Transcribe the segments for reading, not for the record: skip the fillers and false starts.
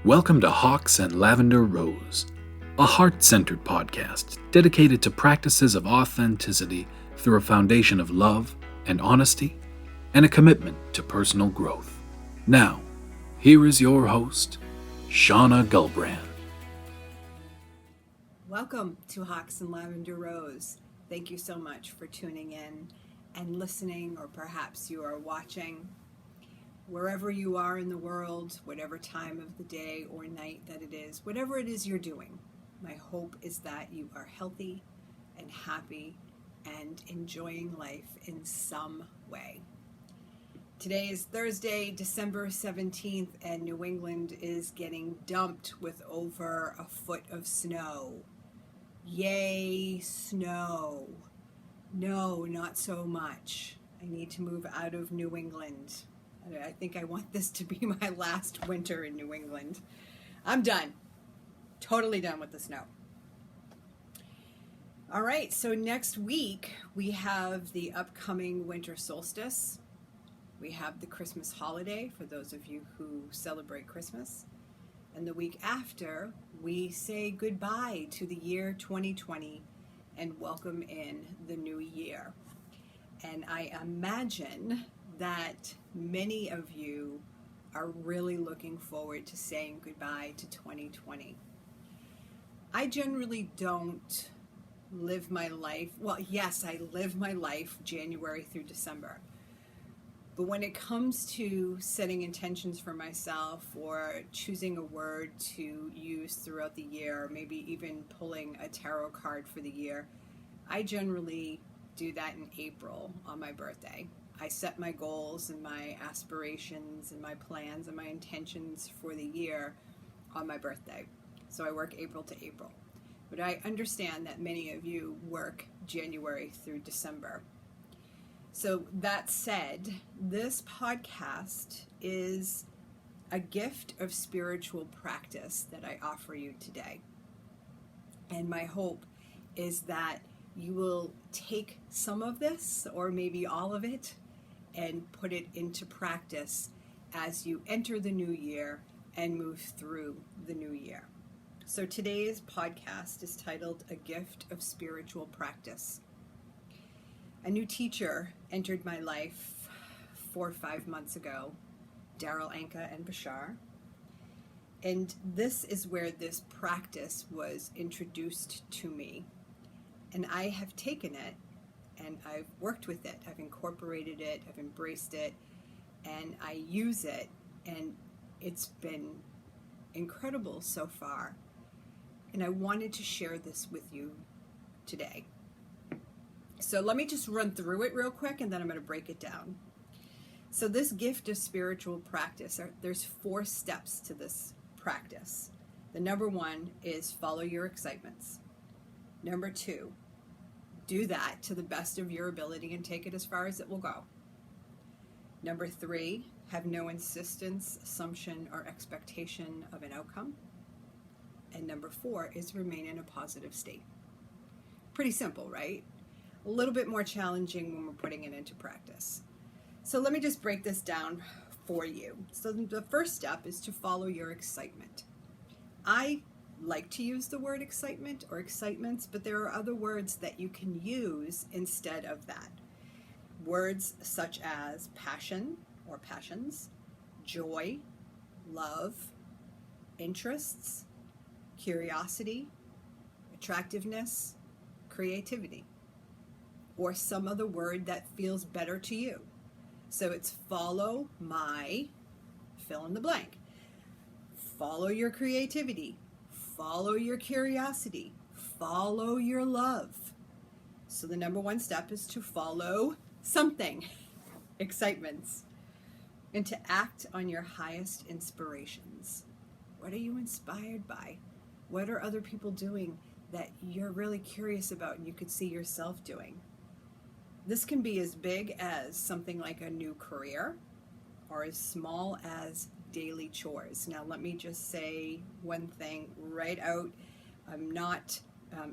Welcome to Hawks and Lavender Rose, a heart-centered podcast dedicated to practices of authenticity through a foundation of love and honesty and a commitment to personal growth. Now, here is your host, Shauna Gulbrand. Welcome to Hawks and Lavender Rose. Thank you so much for tuning in and listening, or perhaps you are watching. Wherever you are in the world, whatever time of the day or night that it is, whatever it is you're doing, my hope is that you are healthy and happy and enjoying life in some way. Today is Thursday, December 17th, and New England is getting dumped with over a foot of snow. Yay, snow. No, not so much. I need to move out of New England. I think I want this to be my last winter in New England. I'm done. Totally done with the snow. All right, so next week we have the upcoming Winter Solstice. We have the Christmas holiday for those of you who celebrate Christmas. And the week after, we say goodbye to the year 2020 and welcome in the new year. And I imagine that many of you are really looking forward to saying goodbye to 2020. I generally don't live my life, well, yes, I live my life January through December. But when it comes to setting intentions for myself or choosing a word to use throughout the year, or maybe even pulling a tarot card for the year, I generally do that in April on my birthday. I set my goals and my aspirations and my plans and my intentions for the year on my birthday. So I work April to April. But I understand that many of you work January through December. So that said, this podcast is a gift of spiritual practice that I offer you today. And my hope is that you will take some of this, or maybe all of it, and put it into practice as you enter the new year and move through the new year. So today's podcast is titled A Gift of Spiritual Practice. A new teacher entered my life 4 or 5 months ago, Daryl, Anka, and Bashar. And this is where this practice was introduced to me. And I have taken it and I've worked with it. I've incorporated it, I've embraced it, and I use it, and it's been incredible so far. And I wanted to share this with you today. So let me just run through it real quick, and then I'm going to break it down. So this gift of spiritual practice, there's 4 steps to this practice. The number 1 is follow your excitements. Number 2, do that to the best of your ability and take it as far as it will go. Number 3, have no insistence, assumption, or expectation of an outcome. And number 4 is remain in a positive state. Pretty simple, right? A little bit more challenging when we're putting it into practice. So let me just break this down for you. So the first step is to follow your excitement. I like to use the word excitement or excitements, but there are other words that you can use instead of that. Words such as passion or passions, joy, love, interests, curiosity, attractiveness, creativity, or some other word that feels better to you. So it's follow my fill in the blank. Follow your creativity. Follow your curiosity. Follow your love. So the number 1 step is to follow something, excitements, and to act on your highest inspirations. What are you inspired by? What are other people doing that you're really curious about and you could see yourself doing? This can be as big as something like a new career, or as small as daily chores. Now, let me just say one thing right out. I'm not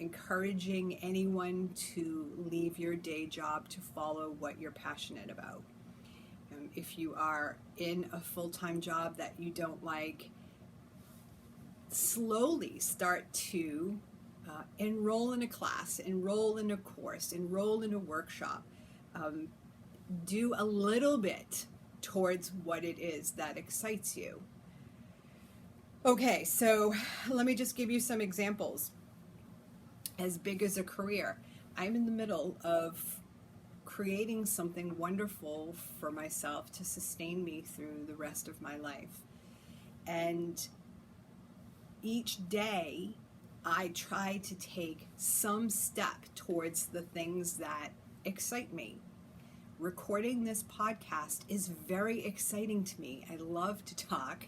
encouraging anyone to leave your day job to follow what you're passionate about. If you are in a full-time job that you don't like, slowly start to enroll in a class, enroll in a course, enroll in a workshop, do a little bit towards what it is that excites you. Okay, so let me just give you some examples. As big as a career, I'm in the middle of creating something wonderful for myself to sustain me through the rest of my life. And each day, I try to take some step towards the things that excite me. Recording this podcast is very exciting to me. I love to talk,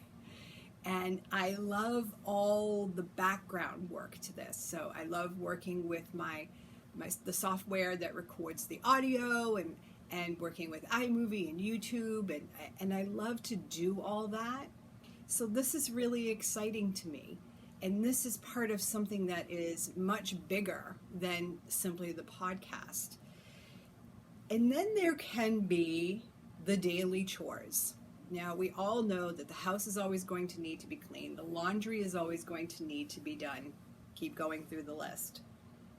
and I love all the background work to this. So I love working with the software that records the audio, and working with iMovie and YouTube, and I love to do all that. So this is really exciting to me. And this is part of something that is much bigger than simply the podcast. And then there can be the daily chores. Now, we all know that the house is always going to need to be cleaned. The laundry is always going to need to be done. Keep going through the list.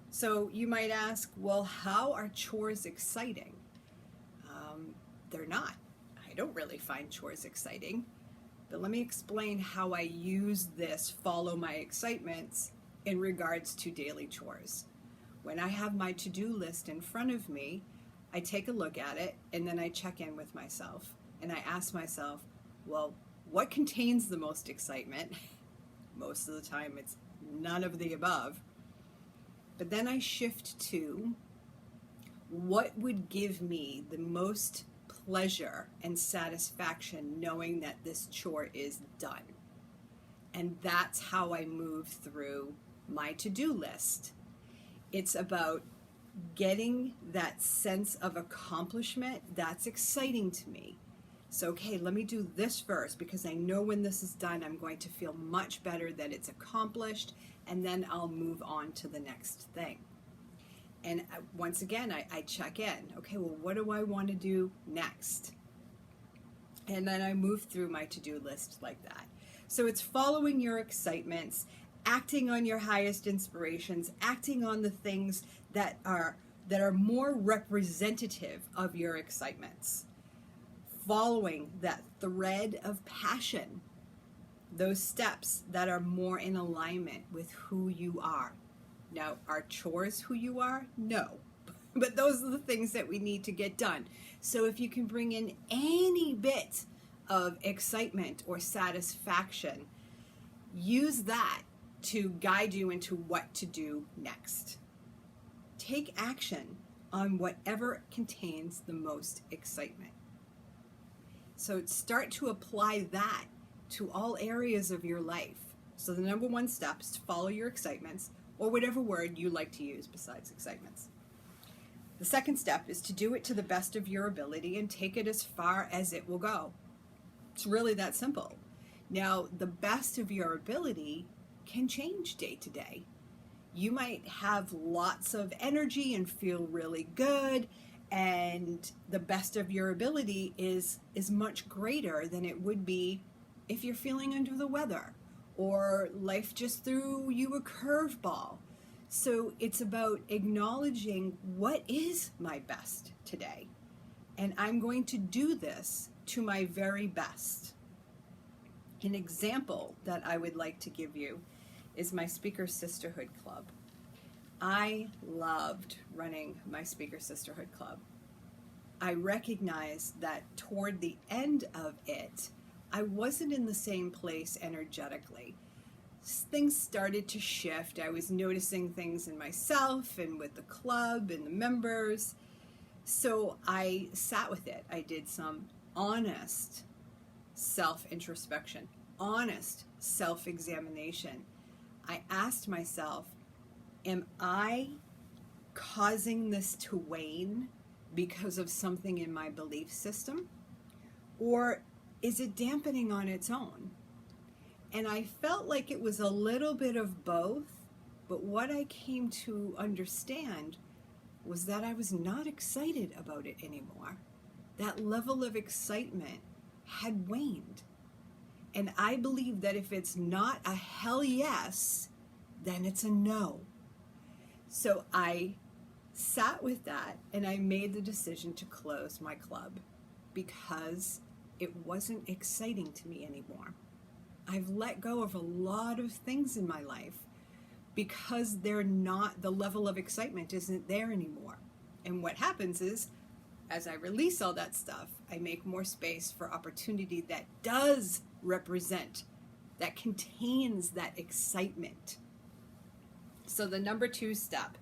So you might ask, well, how are chores exciting? They're not. I don't really find chores exciting. But let me explain how I use this follow my excitements in regards to daily chores. When I have my to-do list in front of me, I take a look at it, and then I check in with myself. And I ask myself, well, what contains the most excitement? Most of the time it's none of the above. But then I shift to what would give me the most pleasure and satisfaction knowing that this chore is done. And that's how I move through my to-do list. It's about getting that sense of accomplishment that's exciting to me. So, okay, let me do this first, because I know when this is done, I'm going to feel much better that it's accomplished, and then I'll move on to the next thing. And once again, I check in. Okay, well, what do I want to do next? And then I move through my to-do list like that. So it's following your excitements, acting on your highest inspirations, acting on the things that are more representative of your excitements. Following that thread of passion, those steps that are more in alignment with who you are. Now, are chores who you are? No. But those are the things that we need to get done. So if you can bring in any bit of excitement or satisfaction, use that to guide you into what to do next. Take action on whatever contains the most excitement. So start to apply that to all areas of your life. So the number one step is to follow your excitements, or whatever word you like to use besides excitements. The second step is to do it to the best of your ability and take it as far as it will go. It's really that simple. Now, the best of your ability can change day to day. You might have lots of energy and feel really good, and the best of your ability is much greater than it would be if you're feeling under the weather, or life just threw you a curveball. So it's about acknowledging what is my best today. And I'm going to do this to my very best. An example that I would like to give you is my Speaker Sisterhood Club. I loved running my Speaker Sisterhood Club. I recognized that toward the end of it, I wasn't in the same place energetically. Things started to shift. I was noticing things in myself and with the club and the members. So I sat with it. I did some honest self-introspection, honest self-examination. I asked myself, am I causing this to wane because of something in my belief system? Or is it dampening on its own? And I felt like it was a little bit of both, but what I came to understand was that I was not excited about it anymore. That level of excitement had waned. And I believe that if it's not a hell yes, then it's a no. So I sat with that and I made the decision to close my club because it wasn't exciting to me anymore. I've let go of a lot of things in my life because they're not, the level of excitement isn't there anymore. And what happens is, as I release all that stuff, I make more space for opportunity that does represent, that contains that excitement. So the number 2 step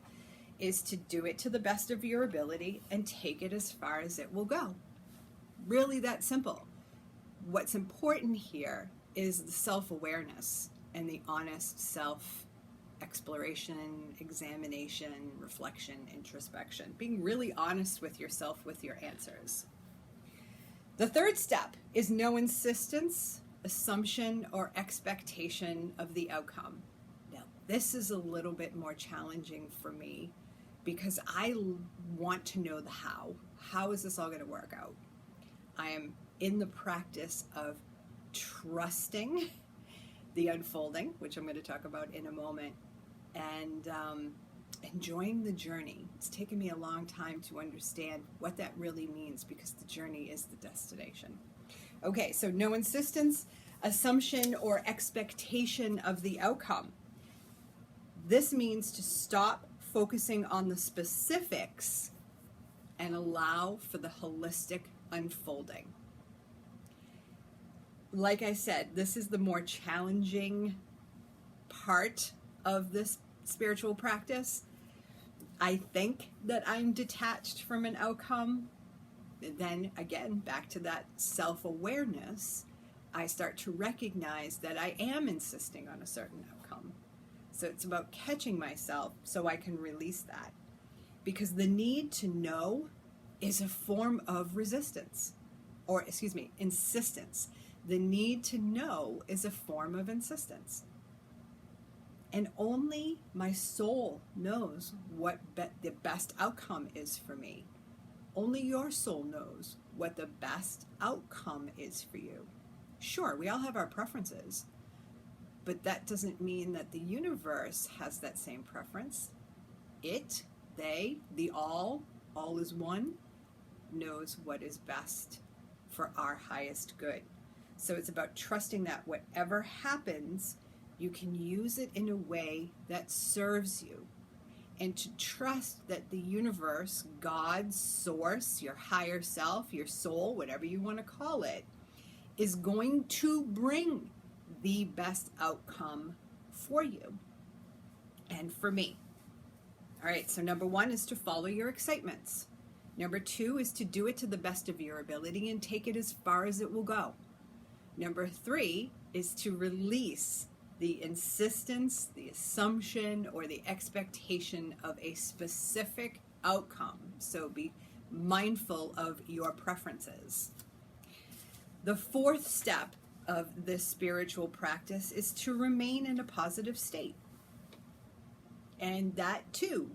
is to do it to the best of your ability and take it as far as it will go. Really that simple. What's important here is the self-awareness and the honest self-exploration, examination, reflection, introspection. Being really honest with yourself with your answers. The 3rd step is no insistence, assumption, or expectation of the outcome. Now, this is a little bit more challenging for me because I want to know the how. How is this all going to work out? I am in the practice of trusting the unfolding, which I'm going to talk about in a moment, and enjoying the journey. It's taken me a long time to understand what that really means because the journey is the destination. Okay, so no insistence, assumption, or expectation of the outcome. This means to stop focusing on the specifics and allow for the holistic unfolding. Like I said, this is the more challenging part of this spiritual practice. I think that I'm detached from an outcome. Then again, back to that self-awareness, I start to recognize that I am insisting on a certain outcome. So it's about catching myself so I can release that. Because the need to know is a form of resistance, or insistence. The need to know is a form of insistence. And only my soul knows what the best outcome is for me. Only your soul knows what the best outcome is for you. Sure, we all have our preferences, but that doesn't mean that the universe has that same preference. It, they, the all is one, knows what is best for our highest good. So it's about trusting that whatever happens, you can use it in a way that serves you. And to trust that the universe, God, source, your higher self, your soul, whatever you want to call it, is going to bring the best outcome for you and for me. All right, so number 1 is to follow your excitements. Number 2 is to do it to the best of your ability and take it as far as it will go. Number 3 is to release the insistence, the assumption, or the expectation of a specific outcome. So be mindful of your preferences. The 4th step of this spiritual practice is to remain in a positive state. And that too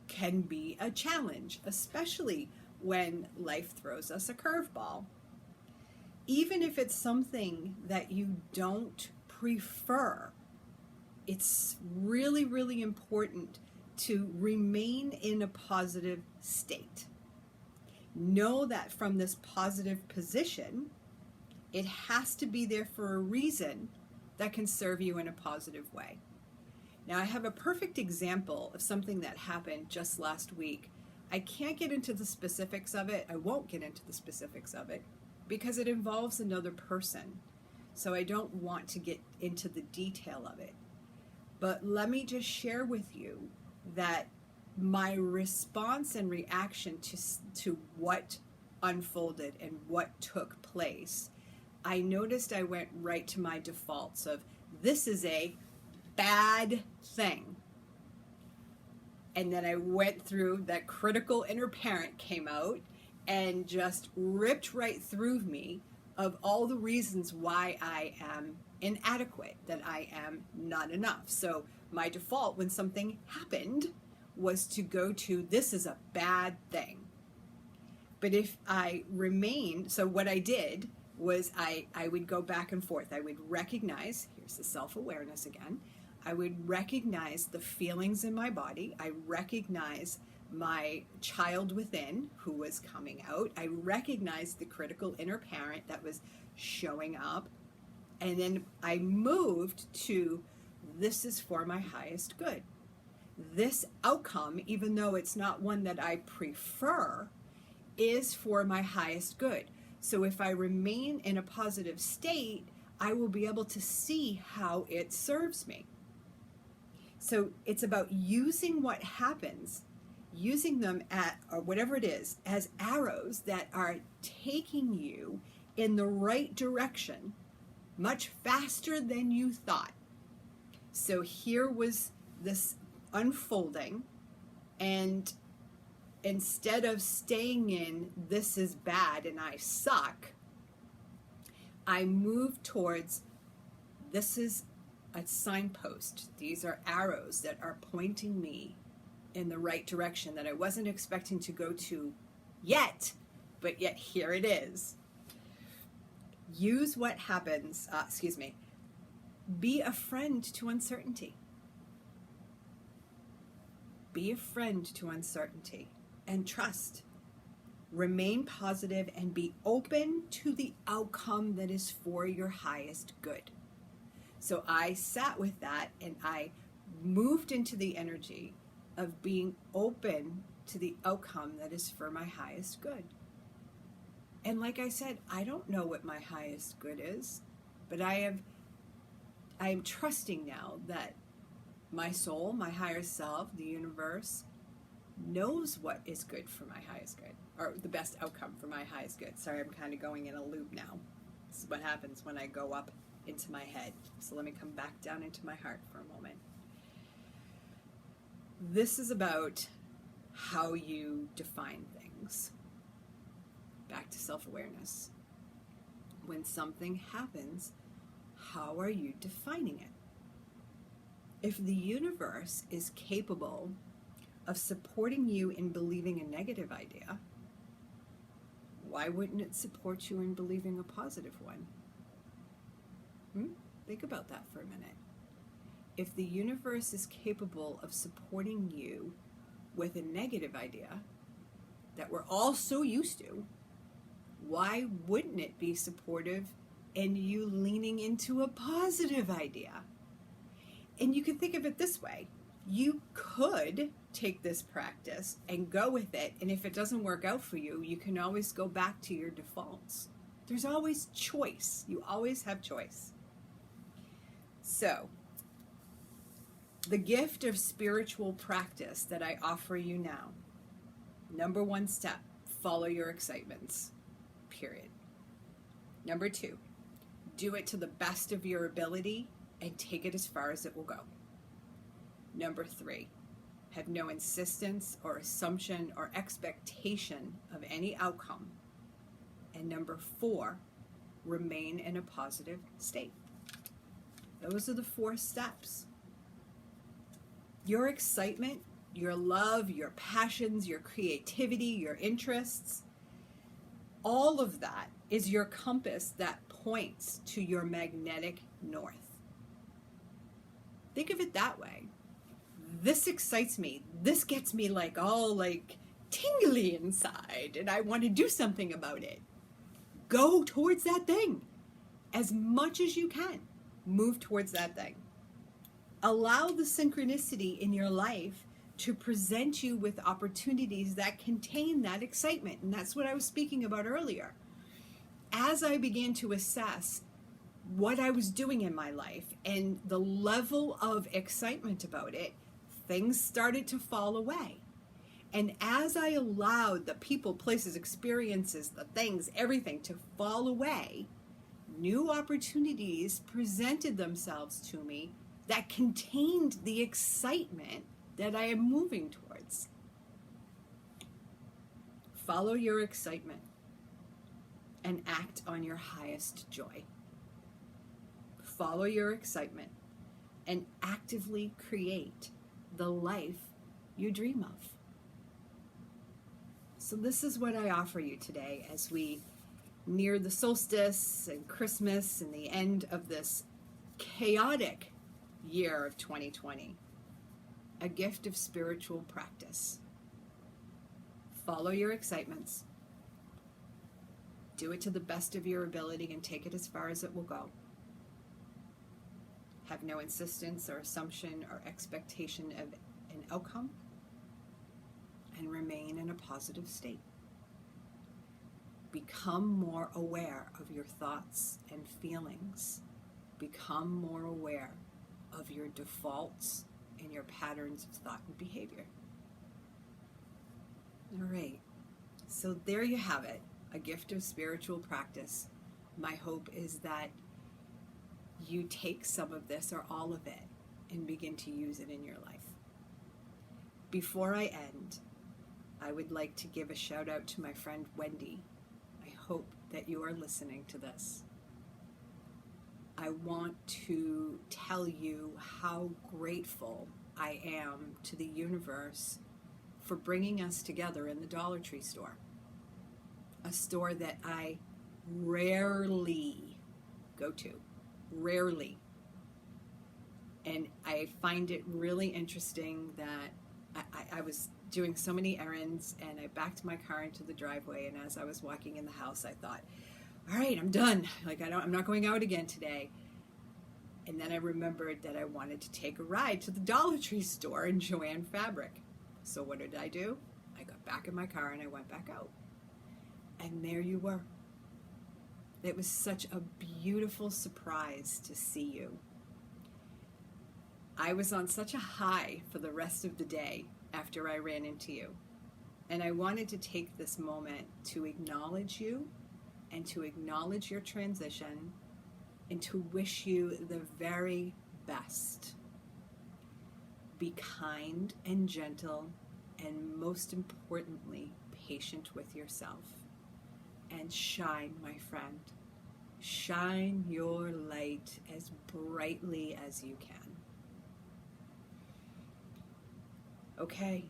can be a challenge, especially when life throws us a curveball. Even if it's something that you don't prefer, it's really, really important to remain in a positive state. Know that from this positive position, it has to be there for a reason that can serve you in a positive way. Now, I have a perfect example of something that happened just last week. I can't get into the specifics of it. I won't get into the specifics of it because it involves another person. So I don't want to get into the detail of it. But let me just share with you that my response and reaction to what unfolded and what took place, I noticed I went right to my defaults of, this is a bad thing. And then I went through, that critical inner parent came out and just ripped right through me of all the reasons why I am inadequate, that I am not enough. So my default when something happened was to go to, this is a bad thing. But if I remained, so what I did was I would go back and forth. I would recognize, here's the self-awareness again, I would recognize the feelings in my body. I recognize my child within who was coming out. I recognized the critical inner parent that was showing up. And then I moved to, this is for my highest good. This outcome, even though it's not one that I prefer, is for my highest good. So if I remain in a positive state, I will be able to see how it serves me. So it's about using what happens, using them or whatever it is, as arrows that are taking you in the right direction much faster than you thought. So here was this unfolding, and instead of staying in, this is bad and I suck, I moved towards, this is a signpost. These are arrows that are pointing me in the right direction that I wasn't expecting to go to yet, but yet here it is. Use what happens, be a friend to uncertainty. Be a friend to uncertainty and trust. Remain positive and be open to the outcome that is for your highest good. So I sat with that and I moved into the energy of being open to the outcome that is for my highest good. And like I said, I don't know what my highest good is, but I am trusting now that my soul, my higher self, the universe, knows what is good for my highest good, or the best outcome for my highest good. Sorry, I'm kind of going in a loop now. This is what happens when I go up into my head. So let me come back down into my heart for a moment. This is about how you define things. Back to self-awareness. When something happens, how are you defining it? If the universe is capable of supporting you in believing a negative idea, why wouldn't it support you in believing a positive one? Think about that for a minute. If the universe is capable of supporting you with a negative idea that we're all so used to, why wouldn't it be supportive in you leaning into a positive idea? And you can think of it this way. You could take this practice and go with it, and if it doesn't work out for you, you can always go back to your defaults. There's always choice. You always have choice. So, the gift of spiritual practice that I offer you now. Number 1 step, follow your excitements, period. Number 2, do it to the best of your ability and take it as far as it will go. Number 3, have no insistence or assumption or expectation of any outcome. And number 4, remain in a positive state. Those are the 4 steps. Your excitement, your love, your passions, your creativity, your interests, all of that is your compass that points to your magnetic north. Think of it that way. This excites me. This gets me all tingly inside, and I want to do something about it. Go towards that thing as much as you can. Move towards that thing. Allow the synchronicity in your life to present you with opportunities that contain that excitement. And that's what I was speaking about earlier. As I began to assess what I was doing in my life and the level of excitement about it, things started to fall away. And as I allowed the people, places, experiences, the things, everything to fall away, new opportunities presented themselves to me that contained the excitement that I am moving towards. Follow your excitement and act on your highest joy. Follow your excitement and actively create the life you dream of. So this is what I offer you today as we near the solstice and Christmas and the end of this chaotic year of 2020, a gift of spiritual practice. Follow your excitements. Do it to the best of your ability and take it as far as it will go. Have no insistence or assumption or expectation of an outcome, and remain in a positive state. Become more aware of your thoughts and feelings. Become more aware of your defaults and your patterns of thought and behavior. All right, so there you have it, a gift of spiritual practice. My hope is that you take some of this or all of it and begin to use it in your life. Before I end, I would like to give a shout out to my friend Wendy. I hope that you are listening to this. I want to tell you how grateful I am to the universe for bringing us together in the Dollar Tree store, a store that I rarely go to, rarely. And I find it really interesting that I was doing so many errands, and I backed my car into the driveway, and as I was walking in the house, I thought, all right, I'm done. I'm not going out again today. And then I remembered that I wanted to take a ride to the Dollar Tree store in Joanne Fabric. So what did I do? I got back in my car and I went back out. And there you were. It was such a beautiful surprise to see you. I was on such a high for the rest of the day after I ran into you. And I wanted to take this moment to acknowledge you and to acknowledge your transition and to wish you the very best. Be kind and gentle, and most importantly, patient with yourself. And shine, my friend. Shine your light as brightly as you can. Okay.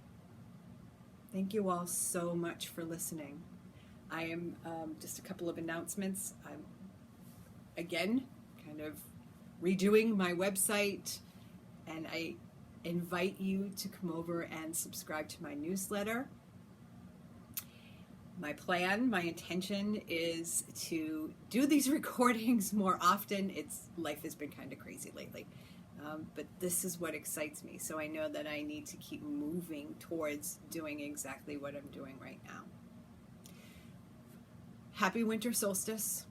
Thank you all so much for listening. I am just a couple of announcements. I'm, again, kind of redoing my website, and I invite you to come over and subscribe to my newsletter. My plan, my intention is to do these recordings more often. Life has been kind of crazy lately, but this is what excites me. So I know that I need to keep moving towards doing exactly what I'm doing right now. Happy Winter Solstice.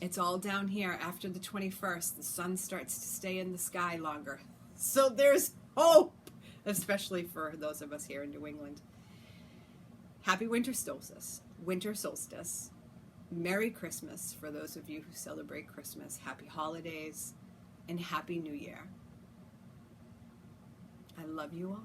It's all down here after the 21st. The sun starts to stay in the sky longer. So there's hope, especially for those of us here in New England. Happy Winter Solstice. Winter Solstice. Merry Christmas for those of you who celebrate Christmas. Happy holidays and Happy New Year. I love you all.